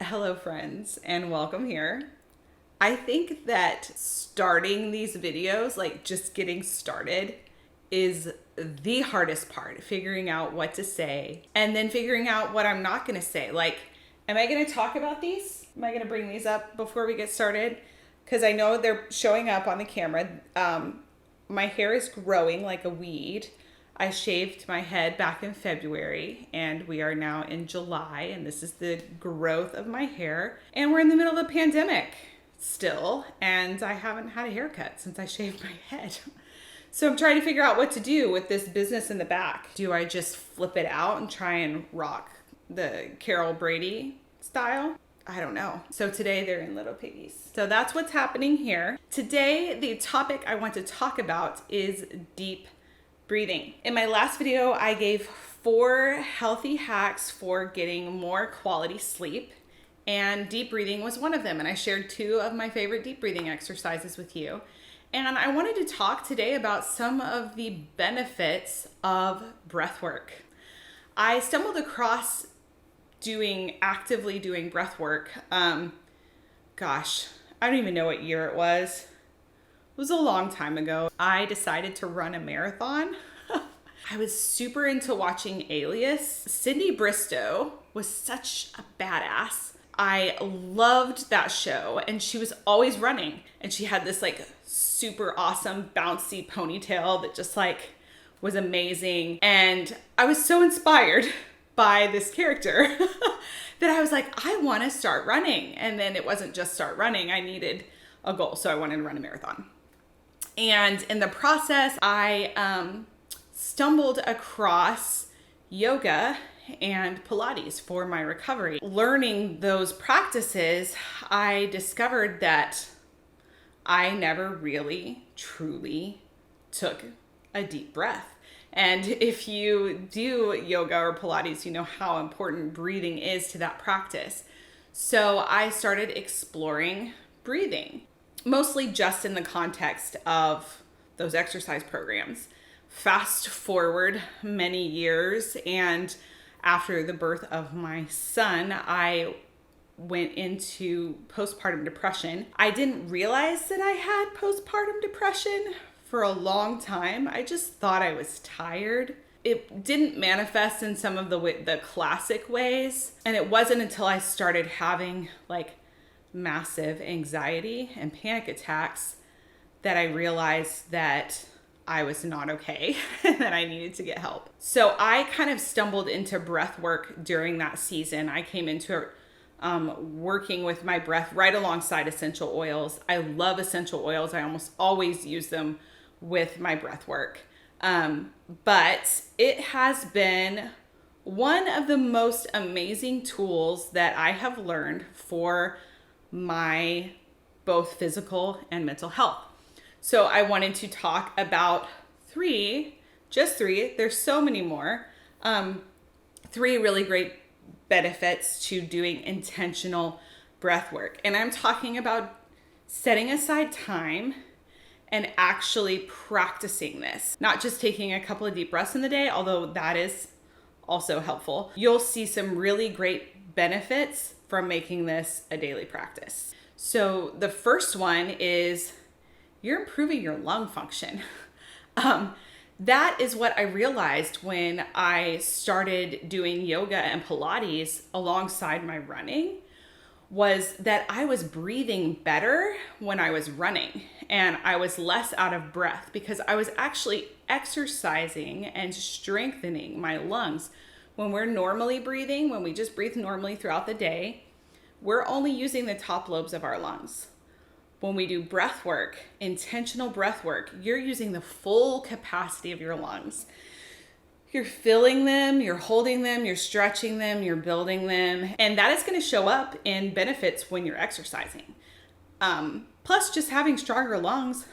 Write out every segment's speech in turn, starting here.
Hello, friends, and welcome here. I think that starting these videos, like just getting started, is the hardest part. Figuring out what to say and then figuring out what I'm not going to say. Like, am I going to talk about these? Am I going to bring these up before we get started? Because I know they're showing up on the camera. My hair is growing like a weed. I shaved my head back in February and we are now in July, and this is the growth of my hair. And we're in the middle of a pandemic still, and I haven't had a haircut since I shaved my head. So I'm trying to figure out what to do with this business in the back. Do I just flip it out and try and rock the Carol Brady style? I don't know. So today they're in little piggies. So that's what's happening here. Today, the topic I want to talk about is deep breathing. In my last video, I gave 4 healthy hacks for getting more quality sleep, and deep breathing was one of them. And I shared 2 of my favorite deep breathing exercises with you. And I wanted to talk today about some of the benefits of breath work. I stumbled across actively doing breath work. Gosh, I don't even know what year it was. It was a long time ago. I decided to run a marathon. I was super into watching Alias. Cindy Bristow was such a badass. I loved that show, and she was always running, and she had this like super awesome bouncy ponytail that just like was amazing. And I was so inspired by this character that I was like, I want to start running. And then it wasn't just start running. I needed a goal. So I wanted to run a marathon. And in the process, I stumbled across yoga and Pilates for my recovery. Learning those practices, I discovered that I never really, truly took a deep breath. And if you do yoga or Pilates, you know how important breathing is to that practice. So I started exploring breathing, mostly just in the context of those exercise programs. Fast forward many years, and after the birth of my son, I went into postpartum depression. I didn't realize that I had postpartum depression for a long time. I just thought I was tired. It didn't manifest in some of the classic ways, and it wasn't until I started having like massive anxiety and panic attacks that I realized that I was not okay and that I needed to get help. So I kind of stumbled into breath work during that season. I came into working with my breath right alongside essential oils. I love essential oils. I almost always use them with my breath work. But it has been one of the most amazing tools that I have learned for my both physical and mental health. So I wanted to talk about 3, there's so many more, 3 really great benefits to doing intentional breath work. And I'm talking about setting aside time and actually practicing this, not just taking a couple of deep breaths in the day, although that is also helpful. You'll see some really great benefits from making this a daily practice. So the first one is you're improving your lung function. That is what I realized when I started doing yoga and Pilates alongside my running, was that I was breathing better when I was running, and I was less out of breath because I was actually exercising and strengthening my lungs. When we're normally breathing, when we just breathe normally throughout the day, we're only using the top lobes of our lungs. When we do breath work, intentional breath work, you're using the full capacity of your lungs. You're filling them, you're holding them, you're stretching them, you're building them. And that is going to show up in benefits when you're exercising. Plus, just having stronger lungs,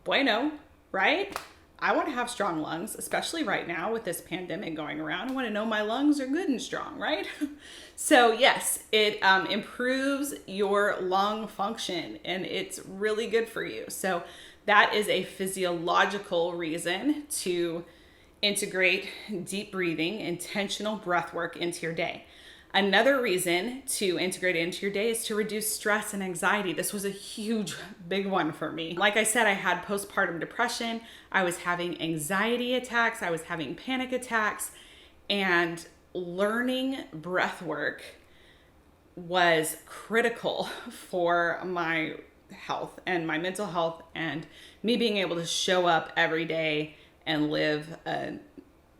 bueno, right? I want to have strong lungs, especially right now with this pandemic going around. I want to know my lungs are good and strong, right? So yes, it improves your lung function, and it's really good for you. So that is a physiological reason to integrate deep breathing, intentional breath work into your day. Another reason to integrate it into your day is to reduce stress and anxiety. This was a huge, big one for me. Like I said, I had postpartum depression. I was having anxiety attacks. I was having panic attacks. And learning breath work was critical for my health and my mental health and me being able to show up every day and live a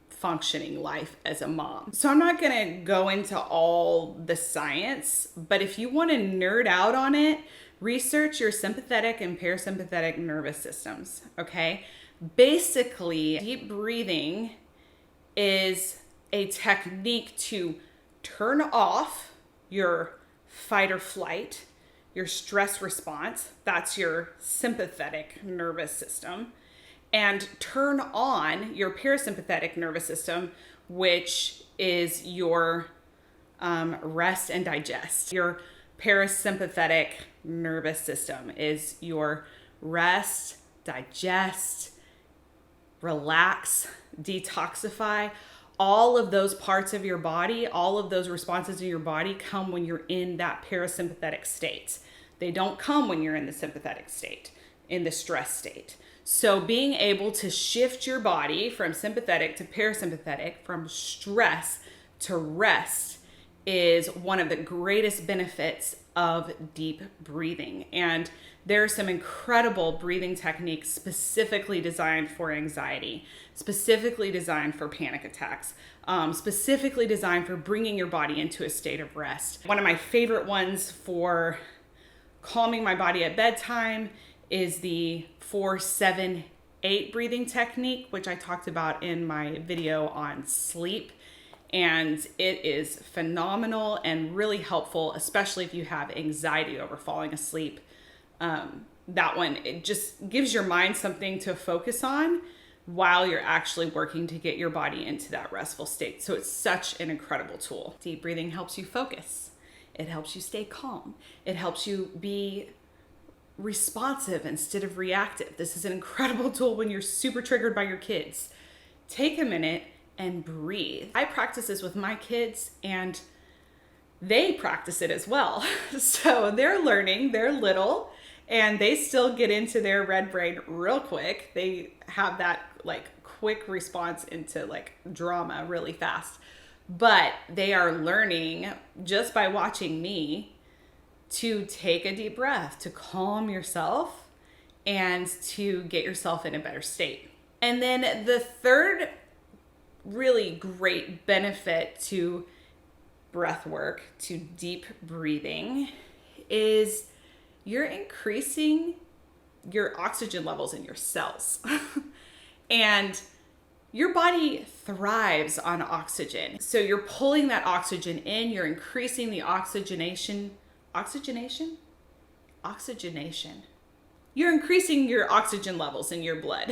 functioning life as a mom. So I'm not going to go into all the science, but if you want to nerd out on it, research your sympathetic and parasympathetic nervous systems, okay? Basically, deep breathing is a technique to turn off your fight or flight, your stress response, that's your sympathetic nervous system, and turn on your parasympathetic nervous system, which is your rest and digest. Your parasympathetic nervous system is your rest, digest, relax, detoxify. All of those parts of your body, all of those responses in your body come when you're in that parasympathetic state. They don't come when you're in the sympathetic state, in the stress state. So being able to shift your body from sympathetic to parasympathetic, from stress to rest, is one of the greatest benefits of deep breathing. And there are some incredible breathing techniques specifically designed for anxiety, specifically designed for panic attacks, specifically designed for bringing your body into a state of rest. One of my favorite ones for calming my body at bedtime is the 4-7-8 breathing technique, which I talked about in my video on sleep. And it is phenomenal and really helpful, especially if you have anxiety over falling asleep. That one, it just gives your mind something to focus on while you're actually working to get your body into that restful state. So it's such an incredible tool. Deep breathing helps you focus. It helps you stay calm. It helps you be responsive instead of reactive. This is an incredible tool when you're super triggered by your kids. Take a minute and breathe. I practice this with my kids and they practice it as well. So they're learning, they're little, and they still get into their red brain real quick. They have that like quick response into like drama really fast. But they are learning just by watching me to take a deep breath, to calm yourself and to get yourself in a better state. And then the third really great benefit to breath work, to deep breathing, is you're increasing your oxygen levels in your cells. And your body thrives on oxygen. So you're pulling that oxygen in, you're increasing the oxygenation. You're increasing your oxygen levels in your blood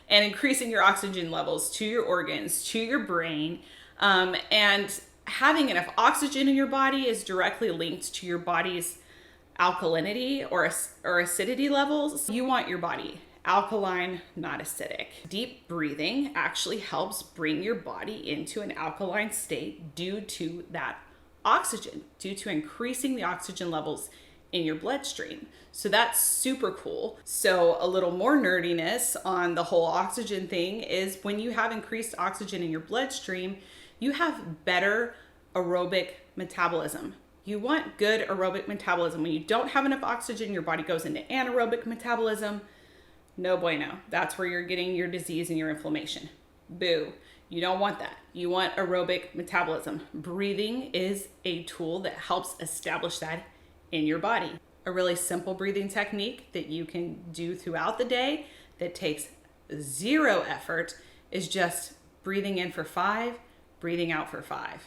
and increasing your oxygen levels to your organs, to your brain. And having enough oxygen in your body is directly linked to your body's alkalinity or acidity levels. You want your body alkaline, not acidic. Deep breathing actually helps bring your body into an alkaline state due to that oxygen, due to increasing the oxygen levels in your bloodstream. So that's super cool. So a little more nerdiness on the whole oxygen thing is when you have increased oxygen in your bloodstream, you have better aerobic metabolism. You want good aerobic metabolism. When you don't have enough oxygen, your body goes into anaerobic metabolism. No bueno. That's where you're getting your disease and your inflammation. Boo. You don't want that. You want aerobic metabolism. Breathing is a tool that helps establish that in your body. A really simple breathing technique that you can do throughout the day that takes zero effort is just breathing in for 5, breathing out for 5.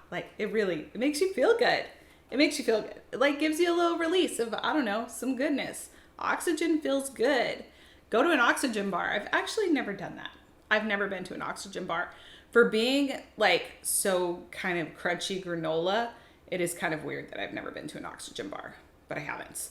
Like it makes you feel good. It makes you feel good. It like gives you a little release of, I don't know, some goodness. Oxygen feels good. Go to an oxygen bar. I've actually never done that. I've never been to an oxygen bar. For being like so kind of crunchy granola, it is kind of weird that I've never been to an oxygen bar, but I haven't.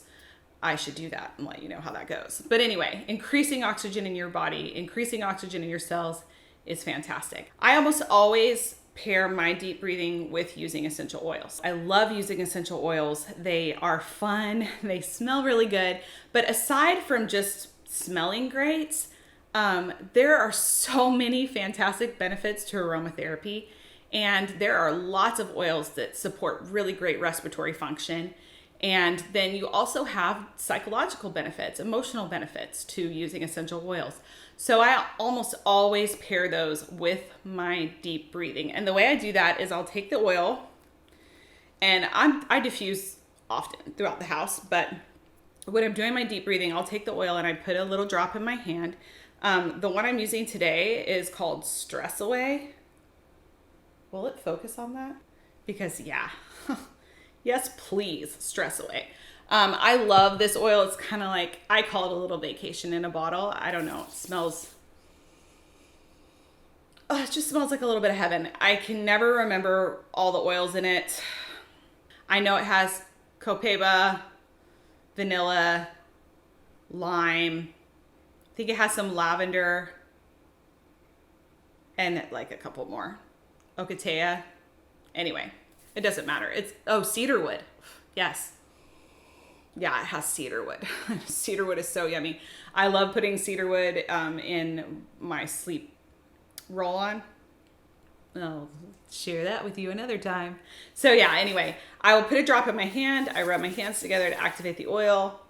I should do that and let you know how that goes. But anyway, increasing oxygen in your body, increasing oxygen in your cells is fantastic. I almost always pair my deep breathing with using essential oils. I love using essential oils. They are fun. They smell really good. But aside from just smelling great, there are so many fantastic benefits to aromatherapy. And there are lots of oils that support really great respiratory function. And then you also have psychological benefits, emotional benefits to using essential oils. So I almost always pair those with my deep breathing. And the way I do that is I'll take the oil, and I diffuse often throughout the house, but when I'm doing my deep breathing, I'll take the oil and I put a little drop in my hand. The one I'm using today is called Stress Away. Will it focus on that? Because yeah. Yes, please, Stress Away. I love this oil. It's kind of like, I call it a little vacation in a bottle. I don't know. It smells, it just smells like a little bit of heaven. I can never remember all the oils in it. I know it has copaiba, vanilla, lime. I think it has some lavender and like a couple more. Ocotea. Anyway. It doesn't matter. It's, cedarwood. Yes. Yeah, it has cedarwood. Cedarwood is so yummy. I love putting cedarwood in my sleep roll-on. I'll share that with you another time. So yeah, anyway, I will put a drop in my hand. I rub my hands together to activate the oil.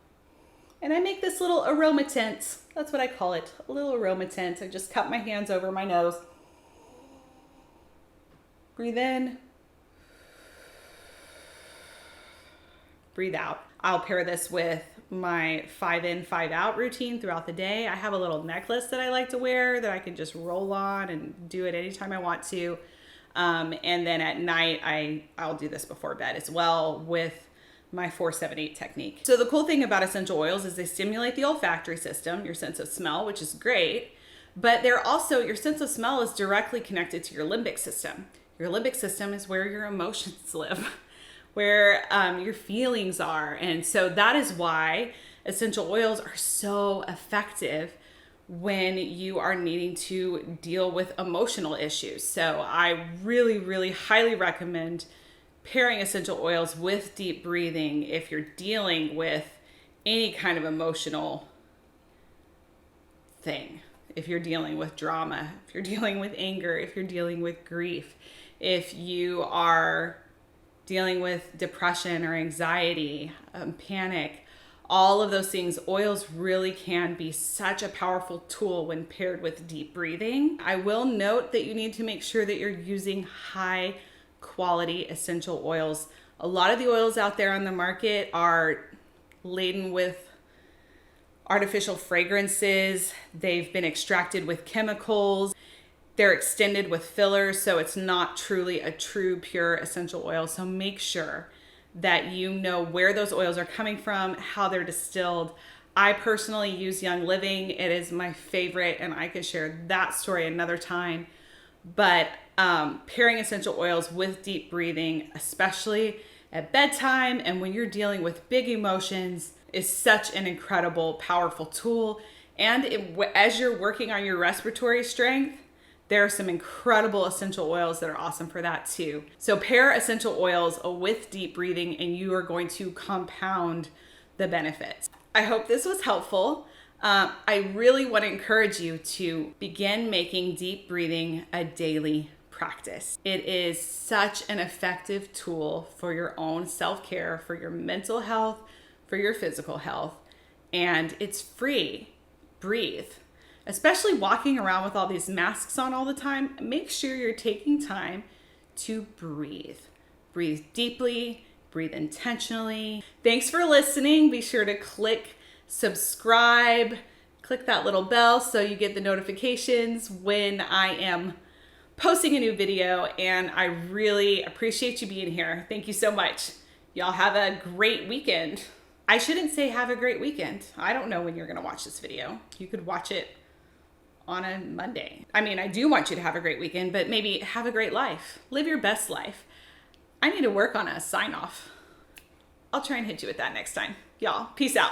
And I make this little aroma tent. That's what I call it. A little aroma tent. I just cup my hands over my nose. Breathe in. Breathe out. I'll pair this with my 5 in, 5 out routine throughout the day. I have a little necklace that I like to wear that I can just roll on and do it anytime I want to. And then at night, I'll do this before bed as well with my 4-7-8 technique. So the cool thing about essential oils is they stimulate the olfactory system, your sense of smell, which is great. But they're also, your sense of smell is directly connected to your limbic system. Your limbic system is where your emotions live. Where your feelings are. And so that is why essential oils are so effective when you are needing to deal with emotional issues. So I really, really highly recommend pairing essential oils with deep breathing if you're dealing with any kind of emotional thing. If you're dealing with drama, if you're dealing with anger, if you're dealing with grief, if you are dealing with depression or anxiety, panic, all of those things, oils really can be such a powerful tool when paired with deep breathing. I will note that you need to make sure that you're using high quality essential oils. A lot of the oils out there on the market are laden with artificial fragrances. They've been extracted with chemicals. They're extended with fillers, so it's not truly a true pure essential oil. So make sure that you know where those oils are coming from, how they're distilled. I personally use Young Living. It is my favorite, and I could share that story another time. But pairing essential oils with deep breathing, especially at bedtime and when you're dealing with big emotions, is such an incredible, powerful tool. And as you're working on your respiratory strength, there are some incredible essential oils that are awesome for that too. So pair essential oils with deep breathing and you are going to compound the benefits. I hope this was helpful. I really want to encourage you to begin making deep breathing a daily practice. It is such an effective tool for your own self-care, for your mental health, for your physical health, and it's free. Breathe. Especially walking around with all these masks on all the time, make sure you're taking time to breathe. Breathe deeply, breathe intentionally. Thanks for listening. Be sure to click subscribe, click that little bell so you get the notifications when I am posting a new video, and I really appreciate you being here. Thank you so much. Y'all have a great weekend. I shouldn't say have a great weekend. I don't know when you're gonna watch this video. You could watch it on a Monday. I mean, I do want you to have a great weekend, but maybe have a great life. Live your best life. I need to work on a sign off. I'll try and hit you with that next time. Y'all, peace out.